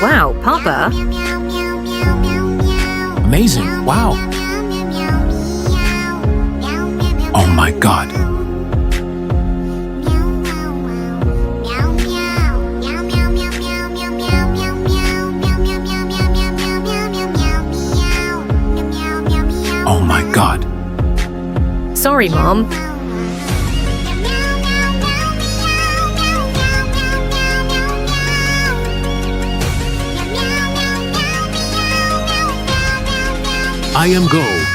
Wow, Papa. Amazing. Wow. Oh my God. Oh my God. Sorry, Mom. I am Go.